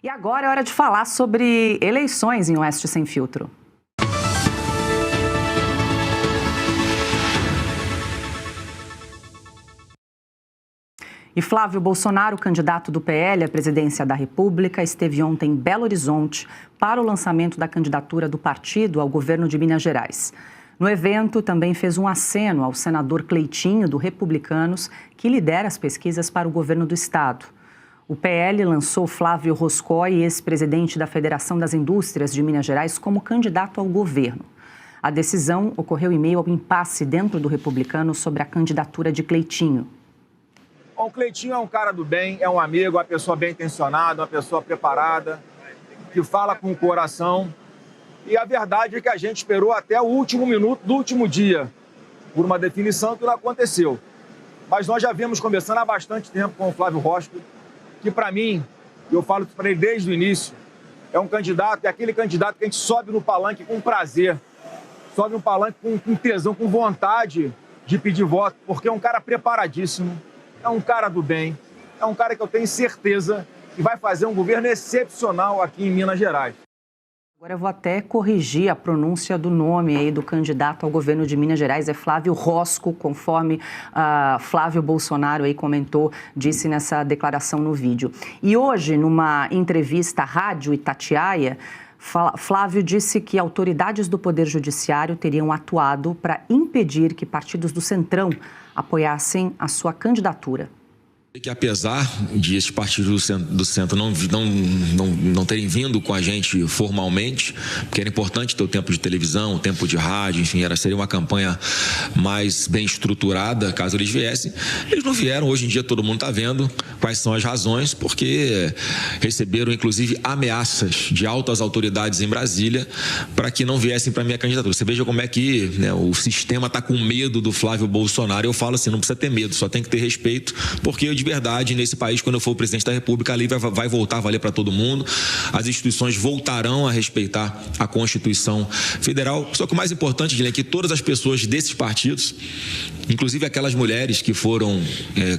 E agora é hora de falar sobre eleições em Oeste Sem Filtro. E Flávio Bolsonaro, candidato do PL à presidência da República, esteve ontem em Belo Horizonte para o lançamento da candidatura do partido ao governo de Minas Gerais. No evento, também fez um aceno ao senador Cleitinho, do Republicanos, que lidera as pesquisas para o governo do estado. O PL lançou Flávio Roscoe, ex-presidente da Federação das Indústrias de Minas Gerais, como candidato ao governo. A decisão ocorreu em meio ao impasse dentro do Republicanos sobre a candidatura de Cleitinho. O Cleitinho é um cara do bem, é um amigo, uma pessoa bem intencionada, uma pessoa preparada, que fala com o coração. E a verdade é que a gente esperou até o último minuto do último dia por uma definição que não aconteceu. Mas nós já viemos conversando há bastante tempo com o Flávio Roscoe, que para mim, eu falo isso para ele desde o início, é um candidato, é aquele candidato que a gente sobe no palanque com prazer, sobe no palanque com tesão, com vontade de pedir voto, porque é um cara preparadíssimo, é um cara do bem, é um cara que eu tenho certeza que vai fazer um governo excepcional aqui em Minas Gerais. Agora eu vou até corrigir a pronúncia do nome aí do candidato ao governo de Minas Gerais, é Flávio Roscoe, conforme Flávio Bolsonaro aí comentou, disse nessa declaração no vídeo. E hoje, numa entrevista à Rádio Itatiaia, Flávio disse que autoridades do Poder Judiciário teriam atuado para impedir que partidos do Centrão apoiassem a sua candidatura. Que apesar de esses partidos do centro não terem vindo com a gente formalmente, porque era importante ter o tempo de televisão, o tempo de rádio, enfim, seria uma campanha mais bem estruturada caso eles viessem. Eles não vieram, hoje em dia todo mundo está vendo quais são as razões, porque receberam inclusive ameaças de altas autoridades em Brasília para que não viessem para a minha candidatura. Você veja como é que o sistema está com medo do Flávio Bolsonaro. Eu falo assim, não precisa ter medo, só tem que ter respeito, porque eu de verdade, nesse país, quando eu for o presidente da República, a lei vai voltar a valer para todo mundo, as instituições voltarão a respeitar a Constituição Federal. Só que o mais importante, Guilherme, é que todas as pessoas desses partidos, inclusive aquelas mulheres que foram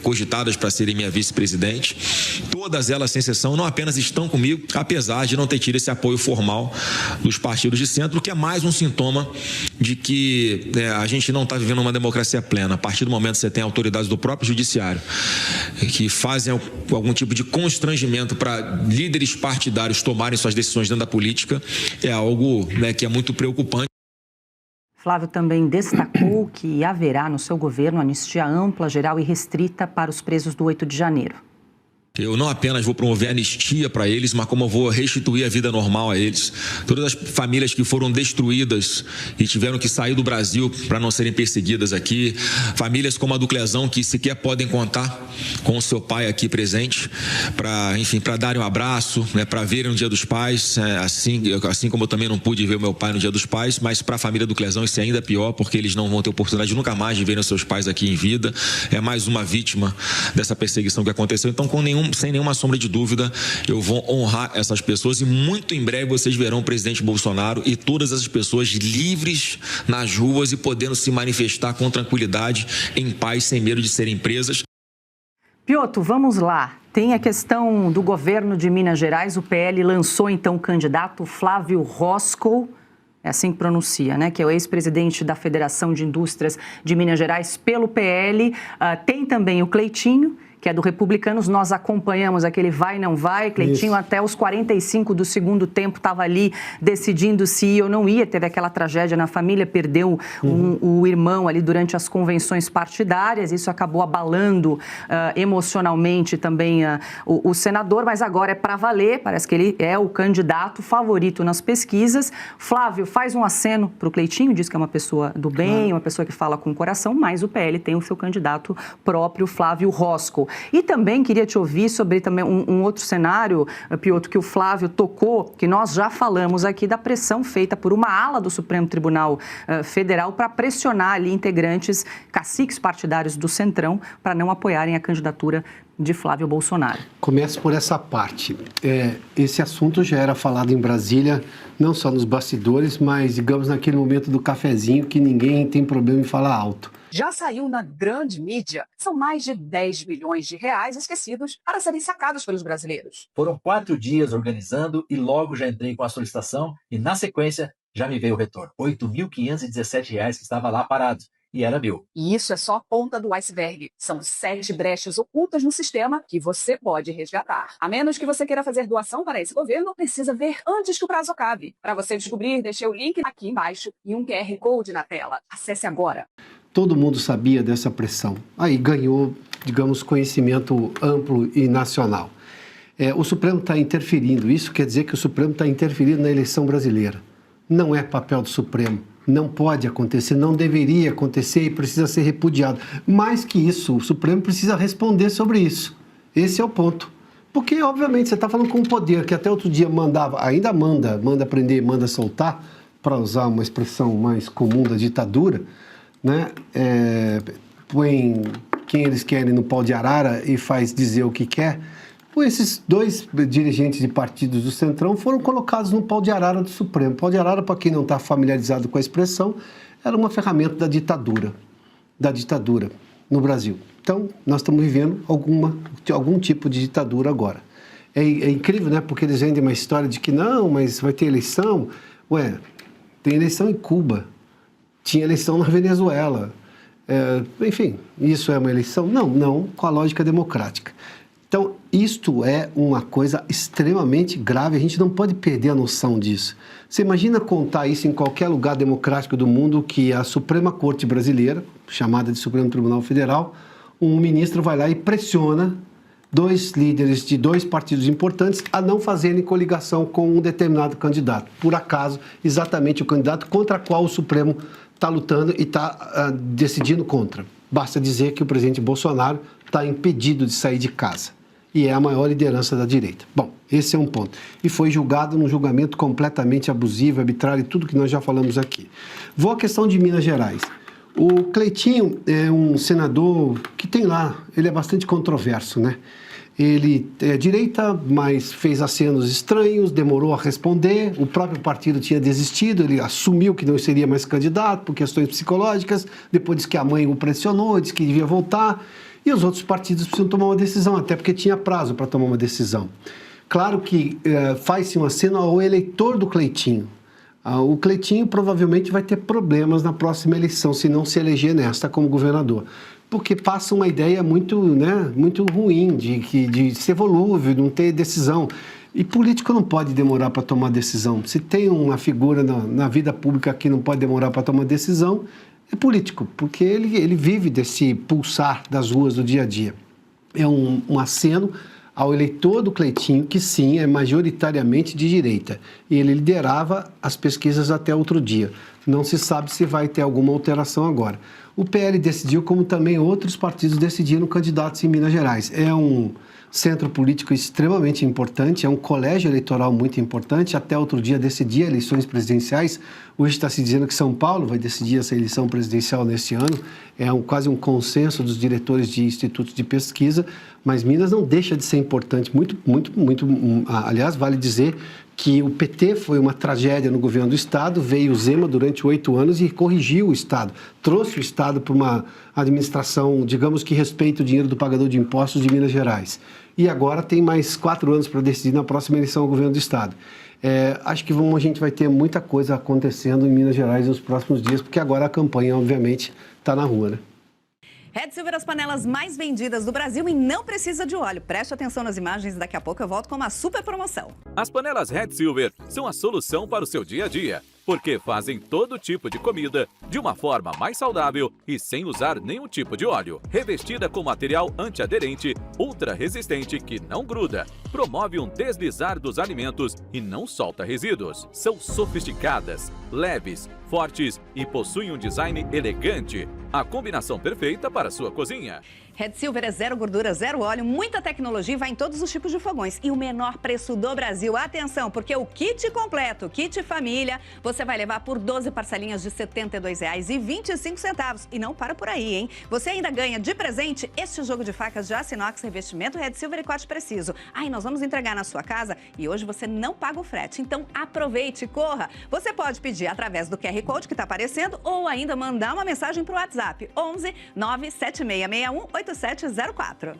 cogitadas para serem minha vice-presidente, todas elas, sem exceção, não apenas estão comigo, apesar de não ter tido esse apoio formal dos partidos de centro, que é mais um sintoma de que a gente não está vivendo uma democracia plena. A partir do momento que você tem autoridades do próprio judiciário que fazem algum tipo de constrangimento para líderes partidários tomarem suas decisões dentro da política, é algo que é muito preocupante. Flávio também destacou que haverá no seu governo anistia ampla, geral e restrita para os presos do 8 de janeiro. Eu não apenas vou promover anistia para eles, mas como eu vou restituir a vida normal a eles. Todas as famílias que foram destruídas e tiveram que sair do Brasil para não serem perseguidas aqui. Famílias como a do Clezão, que sequer podem contar com o seu pai aqui presente, para darem um abraço, para verem no Dia dos Pais, assim como eu também não pude ver o meu pai no Dia dos Pais, mas para a família do Clezão isso é ainda pior, porque eles não vão ter oportunidade nunca mais de verem os seus pais aqui em vida. É mais uma vítima dessa perseguição que aconteceu. Então, sem nenhuma sombra de dúvida, eu vou honrar essas pessoas e muito em breve vocês verão o presidente Bolsonaro e todas essas pessoas livres nas ruas e podendo se manifestar com tranquilidade, em paz, sem medo de serem presas. Piotr, vamos lá. Tem a questão do governo de Minas Gerais. O PL lançou então o candidato Flávio Roscoe, é assim que pronuncia, né? Que é o ex-presidente da Federação de Indústrias de Minas Gerais pelo PL. Tem também o Cleitinho, que é do Republicanos. Nós acompanhamos aquele vai, não vai. Cleitinho, isso, até os 45 do segundo tempo, estava ali decidindo se ia ou não ia. Teve aquela tragédia na família, perdeu o irmão ali durante as convenções partidárias. Isso acabou abalando emocionalmente também o senador, mas agora é para valer. Parece que ele é o candidato favorito nas pesquisas. Flávio faz um aceno para o Cleitinho, diz que é uma pessoa do bem, uma pessoa que fala com o coração, mas o PL tem o seu candidato próprio, Flávio Roscoe. E também queria te ouvir sobre também um outro cenário, Piotr, que o Flávio tocou, que nós já falamos aqui da pressão feita por uma ala do Supremo Tribunal Federal para pressionar ali integrantes, caciques partidários do Centrão para não apoiarem a candidatura de Flávio Bolsonaro. Começo por essa parte. Esse assunto já era falado em Brasília, não só nos bastidores, mas, digamos, naquele momento do cafezinho que ninguém tem problema em falar alto. já saiu na grande mídia. São mais de 10 milhões de reais esquecidos para serem sacados pelos brasileiros. Foram 4 dias organizando e logo já entrei com a solicitação e, na sequência, já me veio o retorno. R$ 8.517 que estava lá parado. E era meu. E isso é só a ponta do iceberg. São 7 brechas ocultas no sistema que você pode resgatar. A menos que você queira fazer doação para esse governo, precisa ver antes que o prazo acabe. Para você descobrir, deixei o link aqui embaixo e um QR Code na tela. Acesse agora. Todo mundo sabia dessa pressão. Aí ganhou, digamos, conhecimento amplo e nacional. O Supremo está interferindo. Isso quer dizer que o Supremo está interferindo na eleição brasileira. Não é papel do Supremo. Não pode acontecer, não deveria acontecer e precisa ser repudiado. Mais que isso, o Supremo precisa responder sobre isso. Esse é o ponto. Porque, obviamente, você está falando com um poder que até outro dia mandava, ainda manda prender, manda soltar, para usar uma expressão mais comum da ditadura, né? Põe quem eles querem no pau de arara e faz dizer o que quer. Esses 2 dirigentes de partidos do Centrão foram colocados no pau de arara do Supremo. Pau de arara, para quem não está familiarizado com a expressão, era uma ferramenta da ditadura no Brasil. Então, nós estamos vivendo algum tipo de ditadura agora. É incrível, né? Porque eles vendem uma história de que não, mas vai ter eleição. Tem eleição em Cuba, tinha eleição na Venezuela. Enfim, isso é uma eleição? Não, com a lógica democrática. Então, isto é uma coisa extremamente grave, a gente não pode perder a noção disso. Você imagina contar isso em qualquer lugar democrático do mundo, que a Suprema Corte Brasileira, chamada de Supremo Tribunal Federal, um ministro vai lá e pressiona 2 líderes de 2 partidos importantes a não fazerem coligação com um determinado candidato. Por acaso, exatamente o candidato contra o qual o Supremo está lutando e está decidindo contra. Basta dizer que o presidente Bolsonaro está impedido de sair de casa. E é a maior liderança da direita. Bom, esse é um ponto. E foi julgado num julgamento completamente abusivo, arbitrário, e tudo que nós já falamos aqui. Vou à questão de Minas Gerais. O Cleitinho é um senador que tem lá, ele é bastante controverso, né? Ele é direita, mas fez acenos estranhos, demorou a responder, o próprio partido tinha desistido, ele assumiu que não seria mais candidato por questões psicológicas, depois disse que a mãe o pressionou, disse que devia voltar, e os outros partidos precisam tomar uma decisão, até porque tinha prazo para tomar uma decisão. Claro que faz-se um aceno ao eleitor do Cleitinho. O Cleitinho provavelmente vai ter problemas na próxima eleição, se não se eleger nesta como governador. Porque passa uma ideia muito ruim de ser volúvel, não ter decisão. E político não pode demorar para tomar decisão. Se tem uma figura na vida pública que não pode demorar para tomar decisão, é político, porque ele vive desse pulsar das ruas do dia a dia. É um aceno ao eleitor do Cleitinho, que sim, é majoritariamente de direita. E ele liderava as pesquisas até outro dia. Não se sabe se vai ter alguma alteração agora. O PL decidiu, como também outros partidos decidiram candidatos em Minas Gerais. É um centro político extremamente importante, é um colégio eleitoral muito importante. Até outro dia decidia eleições presidenciais. Hoje está se dizendo que São Paulo vai decidir essa eleição presidencial neste ano. É quase um consenso dos diretores de institutos de pesquisa, mas Minas não deixa de ser importante. Aliás, vale dizer que o PT foi uma tragédia no governo do Estado, veio o Zema durante 8 anos e corrigiu o Estado, trouxe o Estado para uma administração, digamos que respeita o dinheiro do pagador de impostos de Minas Gerais. E agora tem mais 4 anos para decidir na próxima eleição ao governo do Estado. Acho que a gente vai ter muita coisa acontecendo em Minas Gerais nos próximos dias, porque agora a campanha, obviamente, está na rua, né? Red Silver, as panelas mais vendidas do Brasil e não precisa de óleo. Preste atenção nas imagens, daqui a pouco eu volto com uma super promoção. As panelas Red Silver são a solução para o seu dia a dia, porque fazem todo tipo de comida de uma forma mais saudável e sem usar nenhum tipo de óleo. Revestida com material antiaderente, ultra resistente que não gruda, promove um deslizar dos alimentos e não solta resíduos. São sofisticadas, leves, fortes e possuem um design elegante. A combinação perfeita para a sua cozinha. Red Silver é zero gordura, zero óleo, muita tecnologia e vai em todos os tipos de fogões. E o menor preço do Brasil. Atenção, porque o kit completo, kit família, você vai levar por 12 parcelinhas de R$ R$10,25. E não para por aí, hein? Você ainda ganha de presente este jogo de facas de aço inox, revestimento Red Silver e corte preciso. E nós vamos entregar na sua casa e hoje você não paga o frete. Então aproveite e corra. Você pode pedir através do QR Code que está aparecendo ou ainda mandar uma mensagem para o WhatsApp 11 97661 8704.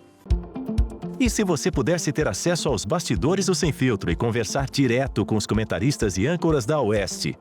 E se você pudesse ter acesso aos bastidores do Sem Filtro e conversar direto com os comentaristas e âncoras da Oeste?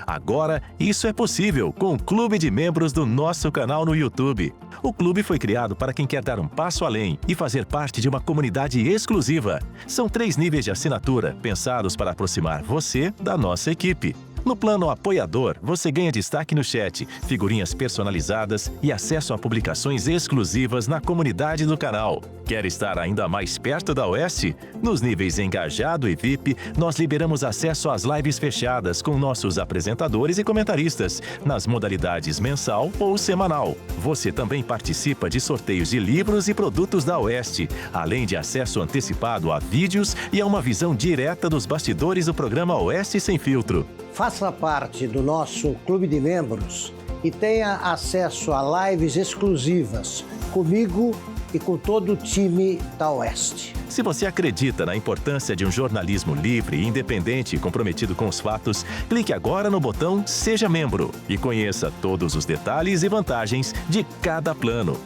Agora, isso é possível com o Clube de Membros do nosso canal no YouTube. O clube foi criado para quem quer dar um passo além e fazer parte de uma comunidade exclusiva. São 3 níveis de assinatura, pensados para aproximar você da nossa equipe. No plano apoiador, você ganha destaque no chat, figurinhas personalizadas e acesso a publicações exclusivas na comunidade do canal. Quer estar ainda mais perto da Oeste? Nos níveis Engajado e VIP, nós liberamos acesso às lives fechadas com nossos apresentadores e comentaristas, nas modalidades mensal ou semanal. Você também participa de sorteios de livros e produtos da Oeste, além de acesso antecipado a vídeos e a uma visão direta dos bastidores do programa Oeste Sem Filtro. Faça parte do nosso clube de membros e tenha acesso a lives exclusivas comigo e com todo o time da Oeste. Se você acredita na importância de um jornalismo livre, independente e comprometido com os fatos, clique agora no botão Seja Membro e conheça todos os detalhes e vantagens de cada plano.